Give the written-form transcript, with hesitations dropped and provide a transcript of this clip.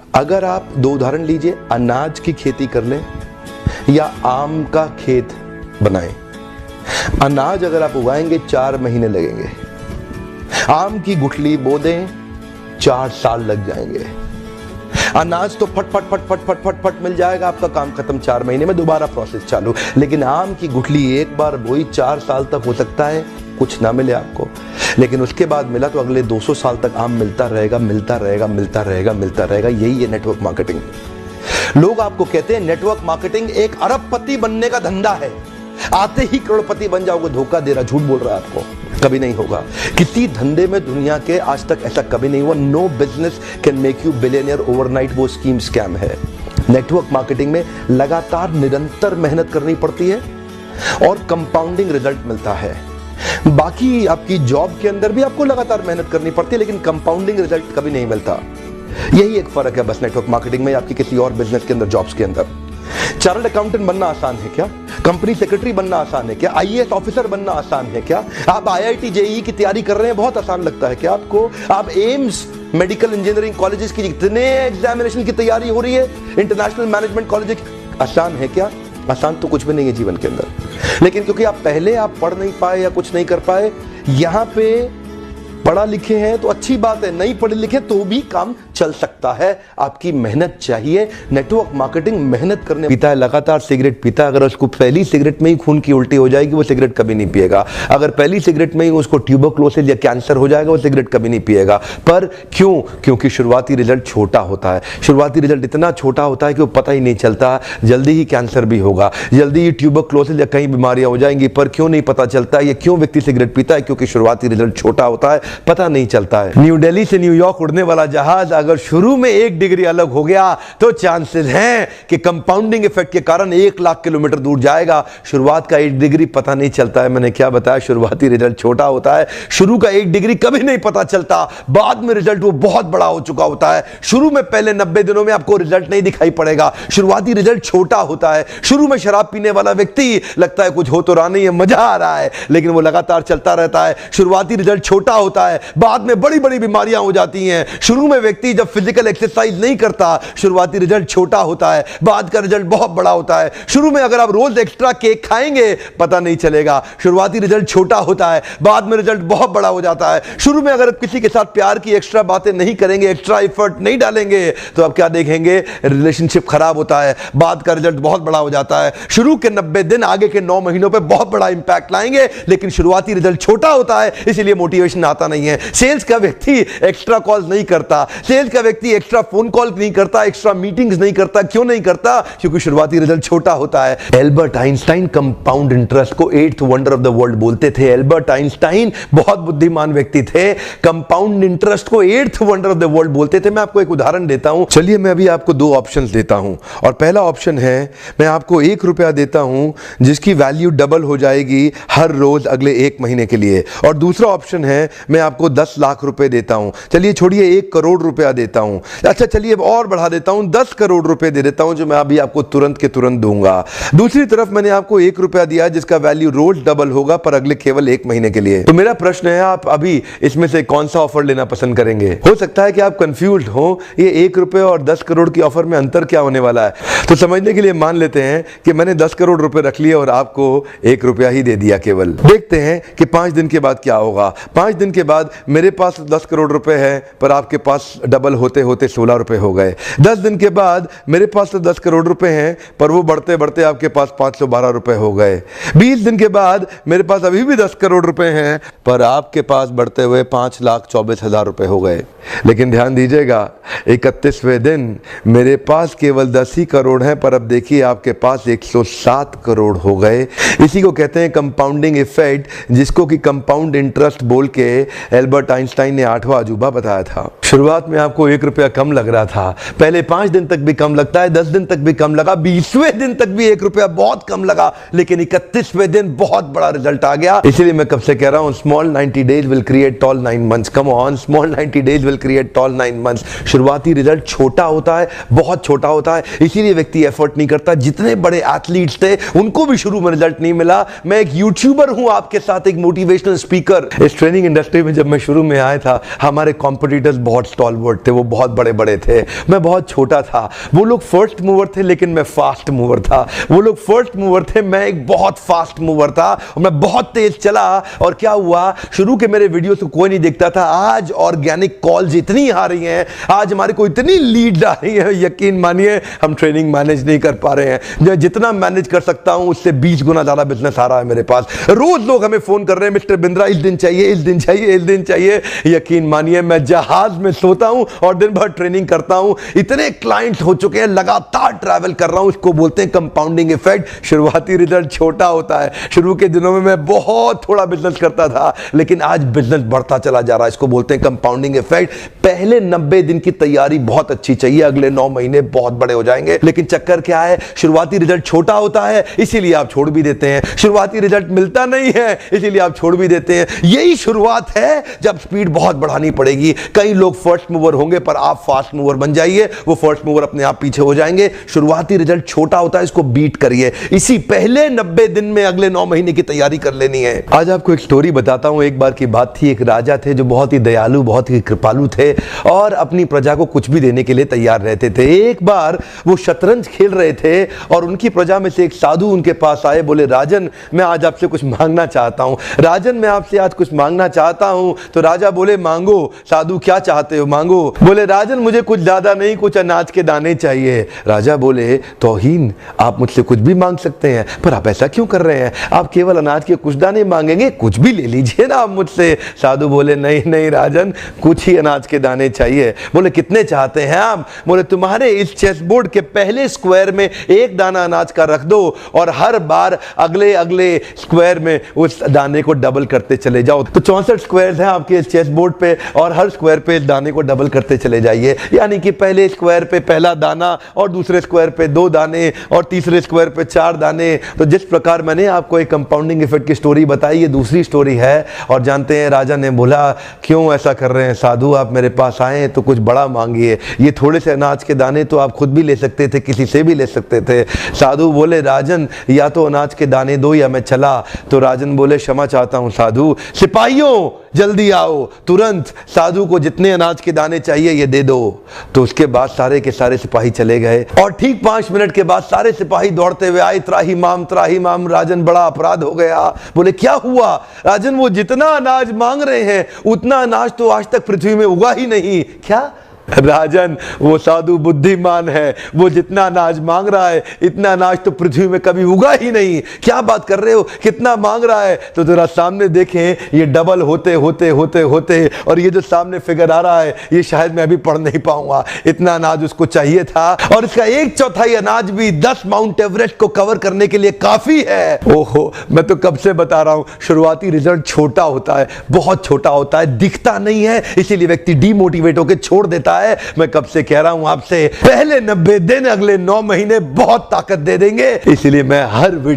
अगर आप दो उदाहरण लीजिए, अनाज की खेती कर लें या आम का खेत बनाएं। अनाज अगर आप उगाएंगे 4 महीने लगेंगे, आम की गुठली बो दें 4 साल लग जाएंगे। अनाज तो फट फट फट फट फट फट फट मिल जाएगा, आपका काम खत्म, 4 महीने में दोबारा प्रोसेस चालू। लेकिन आम की गुठली एक बार बोई 4 साल तक हो सकता है कुछ ना मिले आपको, लेकिन उसके बाद मिला तो अगले 200 साल तक आम मिलता रहेगा, मिलता रहेगा, मिलता रहेगा, मिलता रहेगा। यही है नेटवर्क मार्केटिंग। लोग आपको कहते हैं नेटवर्क मार्केटिंग एक अरबपति बनने का धंधा है, आते ही करोड़पति बन जाओगे। धोखा दे रहा, झूठ बोल रहा है आपको, कभी नहीं होगा। किसी धंधे में दुनिया के आज तक ऐसा कभी नहीं हुआ। No business can make you billionaire overnight, वो स्कीम स्कैम है। नेटवर्क मार्केटिंग में लगातार निरंतर मेहनत करनी पड़ती है और कंपाउंडिंग रिजल्ट मिलता है। बाकी आपकी जॉब के अंदर भी आपको लगातार मेहनत करनी पड़ती है, लेकिन कंपाउंडिंग रिजल्ट कभी नहीं मिलता। यही एक फर्क है बस नेटवर्क मार्केटिंग में आपकी किसी और बिजनेस के अंदर, जॉब्स के अंदर। चार्टर्ड अकाउंटेंट बनना आसान है क्या? कंपनी सेक्रेटरी बनना आसान है क्या? आईएएस ऑफिसर बनना आसान है क्या? आप आईआईटी जेईई की तैयारी कर रहे हैं, बहुत आसान लगता है क्या आपको? आप एम्स मेडिकल इंजीनियरिंग कॉलेजेस की जितने एग्जामिनेशन की तैयारी हो रही है, इंटरनेशनल मैनेजमेंट कॉलेज, आसान है क्या? आसान तो कुछ भी नहीं है जीवन के अंदर। लेकिन क्योंकि आप पहले पढ़ नहीं पाए या कुछ नहीं कर पाए, यहां पे पढ़ा लिखे हैं तो अच्छी बात है, नहीं पढ़े लिखे तो भी काम चल सकता है। आपकी मेहनत चाहिए। नेटवर्क मार्केटिंग मेहनत करने पीता है, लगातार सिगरेट पीता है, अगर उसको पहली सिगरेट में ही खून की उल्टी हो जाएगी वो सिगरेट कभी नहीं पिएगा। अगर पहली सिगरेट में ही उसको ट्यूबरक्लोसिस या कैंसर हो जाएगा वो सिगरेट कभी नहीं पिएगा। पर क्यों? क्योंकि शुरुआती रिजल्ट छोटा होता है। शुरुआती रिजल्ट इतना छोटा होता है कि वो पता ही नहीं चलता, जल्दी ही कैंसर भी होगा, जल्दी ही ट्यूबरक्लोसिस या कई बीमारियां हो जाएंगी। पर क्यों नहीं पता चलता? ये क्यों व्यक्ति सिगरेट पीता है? क्योंकि शुरुआती रिजल्ट छोटा होता है, पता नहीं चलता है। न्यू दिल्ली से न्यूयॉर्क उड़ने वाला जहाज अगर शुरू में 1 डिग्री अलग हो गया तो चांसेस हैं कि कंपाउंडिंग इफेक्ट के कारण 1 लाख किलोमीटर दूर जाएगा। शुरुआत का 1 डिग्री पता नहीं चलता है। मैंने क्या बताया? शुरुआती रिजल्ट छोटा होता है। शुरू का 1 डिग्री कभी नहीं पता चलता, बाद में रिजल्ट वो बहुत बड़ा हो चुका होता है। शुरू में पहले 90 दिनों में आपको रिजल्ट नहीं दिखाई पड़ेगा, शुरुआती रिजल्ट छोटा होता है। शुरू में शराब पीने वाला व्यक्ति लगता है कुछ हो तो रहा नहीं है, मजा आ रहा है, लेकिन वो लगातार चलता रहता है। शुरुआती रिजल्ट छोटा होता है, बाद में बड़ी बड़ी बीमारियां हो जाती हैं। शुरू में व्यक्ति जब फिजिकल एक्सरसाइज नहीं करता, शुरुआती रिजल्ट छोटा होता है, बाद का रिजल्ट बहुत बड़ा होता है। शुरू में अगर आप रोज एक्स्ट्रा केक खाएंगे पता नहीं चलेगा, शुरुआती रिजल्ट छोटा होता है, बाद में रिजल्ट बहुत बड़ा हो जाता है। शुरू में अगर किसी के साथ प्यार की एक्स्ट्रा बातें नहीं करेंगे, एक्स्ट्रा एफर्ट नहीं डालेंगे, तो आप क्या देखेंगे? रिलेशनशिप खराब होता है, बाद का रिजल्ट बहुत बड़ा हो जाता है। शुरू के 90 दिन आगे के 9 महीनों पे बहुत बड़ा इंपैक्ट लाएंगे, लेकिन शुरुआती रिजल्ट छोटा होता है, इसलिए मोटिवेशन आता नहीं है। सेल्स का व्यक्ति एक्स्ट्रा कॉल्स नहीं करता, सेल्स का व्यक्ति एक्स्ट्रा फोन कॉल नहीं करता, एक्स्ट्रा मीटिंग्स नहीं करता। क्यों नहीं करता? क्योंकि शुरुआती रिजल्ट छोटा होता है। एल्बर्ट आइंस्टाइन कंपाउंड इंटरेस्ट को 8th wonder of the world बोलते थे। एल्बर्ट आइंस्टाइन बहुत बुद्धिमान व्यक्ति थे, कंपाउंड इंटरेस्ट को 8th wonder of the world बोलते थे। मैं आपको एक उदाहरण देता हूं। चलिए मैं अभी आपको 2 ऑप्शंस देता हूं, और पहला ऑप्शन है मैं आपको 1 रुपया देता हूं जिसकी वैल्यू डबल हो जाएगी हर रोज अगले 1 महीने के लिए, और दूसरा ऑप्शन है मैं आपको 10 लाख रुपए देता हूं। चलिए छोड़िए 1 करोड़ रुपया देता हूं, अच्छा चलिए और बढ़ा देता हूं, 10 करोड़ रुपए दे देता हूं जो मैं अभी आपको तुरंत के तुरंत दूंगा। दूसरी तरफ मैंने आपको 1 रुपया दिया जिसका वैल्यू रोज डबल होगा पर अगले केवल 1 महीने के लिए। तो मेरा प्रश्न है आप अभी इसमें से कौन सा ऑफर लेना पसंद करेंगे? हो सकता है कि आप कंफ्यूज्ड हो, ये 1 रुपए और 10 करोड़ की ऑफर में अंतर क्या होने वाला है। तो समझने के लिए मान लेते हैं कि मैंने 10 करोड़ रुपए रख लिए और आपको 1 रुपया ही दे दिया केवल। देखते हैं कि 5 दिन के बाद क्या होगा। 5 दिन के बाद मेरे पास 10 करोड़ रुपए है पर आपके पास डबल होते होते 16 रुपए हो गए। 10 दिन के बाद मेरे पास तो 10 करोड़ रुपए हैं पर वो बढ़ते बढ़ते आपके पास 512 रुपए हो गए। 20 दिन के बाद मेरे पास अभी भी 10 करोड़ रुपए हैं पर आपके पास बढ़ते हुए 5,24,000 रुपए हो गए। लेकिन ध्यान दीजिएगा 31वें दिन मेरे पास केवल 10 ही करोड़ हैं पर अब देखिए आपके पास 107 करोड़ हो गए। इसी को कहते हैं कंपाउंडिंग इफेक्ट, जिसको कि कंपाउंड इंटरेस्ट बोल के एल्बर्ट आइंस्टाइन ने 8वां अजूबा बताया था। शुरुआत में आपको 1 रुपया कम लग रहा था, पहले 5 दिन तक भी कम लगता है, 10 दिन तक भी कम लगा, 20वें दिन तक भी 1 रुपया बहुत कम लगा, लेकिन 31वें दिन बहुत बड़ा रिजल्ट आ गया। इसीलिए मैं कब से कह रहा हूं small 90 days will create tall 9 months। Come on, small 90 days will create tall 9 months। शुरुआती रिजल्ट छोटा होता है, बहुत छोटा होता है, इसीलिए व्यक्ति एफर्ट नहीं करता। जितने बड़े एथलीट्स थे उनको भी शुरू में रिजल्ट नहीं मिला। मैं एक यूट्यूबर हूं, आपके साथ एक मोटिवेशनल स्पीकर। इस ट्रेनिंग इंडस्ट्री में जब मैं शुरू में आया था, हमारे कॉम्पिटिटर्स बहुत स्टॉलवर्ट थे, वो बहुत बड़े बड़े थे, मैं बहुत छोटा था। वो लोग फर्स्ट मूवर थे लेकिन मैं फास्ट मूवर था। वो लोग फर्स्ट मूवर थे, मैं एक बहुत फास्ट मूवर था और मैं बहुत तेज चला। और क्या हुआ, शुरू के मेरे वीडियोस को कोई नहीं देखता था। आज ऑर्गेनिक कॉल्स इतनी आ रही हैं, आज हमारे को इतनी लीड आ रही है, यकीन मानिए हम ट्रेनिंग मैनेज नहीं कर पा रहे हैं। जितना मैनेज कर सकता हूं उससे 20 गुना ज्यादा बिजनेस आ रहा है मेरे पास। रोज लोग हमें फोन कर रहे हैं, मिस्टर बिंद्रा इस दिन चाहिए, इस दिन चाहिए, इस दिन चाहिए। यकीन मानिए मैं जहाज में सोता हूं और दिन भर ट्रेनिंग करता हूं। इतने क्लाइंट्स हो चुके हैं, लगातार ट्रैवल कर रहा हूं। इसको बोलते हैं कंपाउंडिंग इफेक्ट। शुरुआती रिजल्ट छोटा होता है। शुरू के दिनों में मैं बहुत थोड़ा बिजनेस करता था, लेकिन आज बिजनेस बढ़ता चला जा रहा है। इसको बोलते हैं कंपाउंडिंग इफेक्ट। पहले 90 दिन की तैयारी बहुत अच्छी चाहिए, अगले 9 महीने बहुत बड़े हो जाएंगे। लेकिन चक्कर क्या है, शुरुआती रिजल्ट छोटा होता है, इसीलिए आप छोड़ भी देते हैं। शुरुआती रिजल्ट मिलता नहीं है, इसीलिए आप छोड़ भी देते हैं। यही शुरुआत है, जब स्पीड बहुत बढ़ानी पड़ेगी। कई लोग फर्स्ट मूवर होंगे, पर आप फास्ट मूवर बन जाइए, वो फर्स्ट मूवर अपने आप पीछे हो जाएंगे। शुरुआती रिजल्ट छोटा होता है, इसको बीट करिए। इसी पहले 90 दिन में अगले 9 महीने की तैयारी कर लेनी है। आज आपको एक स्टोरी बताता हूं। एक बार की बात थी, एक राजा थे जो बहुत ही दयालु, बहुत ही कृपालु थे और अपनी प्रजा को कुछ भी देने के लिए तैयार रहते थे। एक बार वो शतरंज खेल रहे थे और उनकी प्रजा में से एक साधु उनके पास आए। बोले, राजन मैं आज आपसे कुछ मांगना चाहता हूं। राजन मैं आपसे आज कुछ मांगना चाहता हूं। तो राजा बोले, मांगो। साधु, क्या चाहते हो, मांगो। बोले, राजन मुझे कुछ ज्यादा नहीं, कुछ अनाज के दाने चाहिए। राजा बोले, तौहीन, आप मुझसे कुछ भी मांग सकते हैं, पर आप ऐसा क्यों कर रहे हैं? आप केवल अनाज के कुछ दाने मांगेंगे, कुछ भी ले लीजिए ना आप मुझसे। साधु बोले, नहीं नहीं राजन, कुछ ही अनाज के दाने चाहिए। बोले, कितने चाहते हैं आप? बोले, तुम्हारे इस चेस बोर्ड के पहले स्क्वायर में एक दाना अनाज का रख दो और हर बार अगले अगले स्क्वायर में उस दाने को डबल करते चले जाओ। तो 64 स्क्वायर्स हैं आपके इस चेस बोर्ड पे और हर स्क्वायर पे इस दाने को डबल करते चले जाइए। यानी कि पहले स्क्वायर पे पहला दाना और दूसरे स्क्वायर पे 2 दाने और तीसरे स्क्वायर पे 4 दाने। तो जिस प्रकार मैंने आपको एक कंपाउंडिंग इफेक्ट की स्टोरी बताई, ये दूसरी स्टोरी है। और जानते हैं, राजा ने बोला, क्यों ऐसा कर रहे हैं साधु, आप मेरे पास आए तो कुछ बड़ा मांगिए। ये थोड़े से अनाज के दाने तो आप खुद भी ले सकते थे, किसी से भी ले सकते थे। साधु बोले, राजन या तो अनाज के दाने दो या मैं चला। तो राजन बोले, क्षमा चाहता हूं साधु, सिपाहियों जल्दी आओ, तुरंत साधु को जितने अनाज के दाने चाहिए ये दे दो। तो उसके बाद सारे के सारे सिपाही चले गए और ठीक 5 मिनट के बाद सारे सिपाही दौड़ते हुए आए, त्राही माम राजन, बड़ा अपराध हो गया। बोले, क्या हुआ? राजन, वो जितना अनाज मांग रहे हैं उतना अनाज तो आज तक पृथ्वी में उगा ही नहीं। क्या? राजन, वो साधु बुद्धिमान है, वो जितना अनाज मांग रहा है इतना अनाज तो पृथ्वी में कभी उगा ही नहीं। क्या बात कर रहे हो, कितना मांग रहा है? तो जरा सामने देखें, ये डबल होते होते होते होते और ये जो सामने फिगर आ रहा है ये शायद मैं अभी पढ़ नहीं पाऊंगा। इतना अनाज उसको चाहिए था और इसका 1/4 अनाज भी 10 माउंट एवरेस्ट को कवर करने के लिए काफी है। ओहो, मैं तो कब से बता रहा हूं, शुरुआती रिजल्ट छोटा होता है, बहुत छोटा होता है, दिखता नहीं है, इसीलिए व्यक्ति डीमोटिवेट होकर छोड़ देता है। मैं कब से कह रहा हूं आपसे, पहले 90 दिन अगले 9 महीने बहुत ताकत दे देंगे। इसलिए मैं हर वीडियो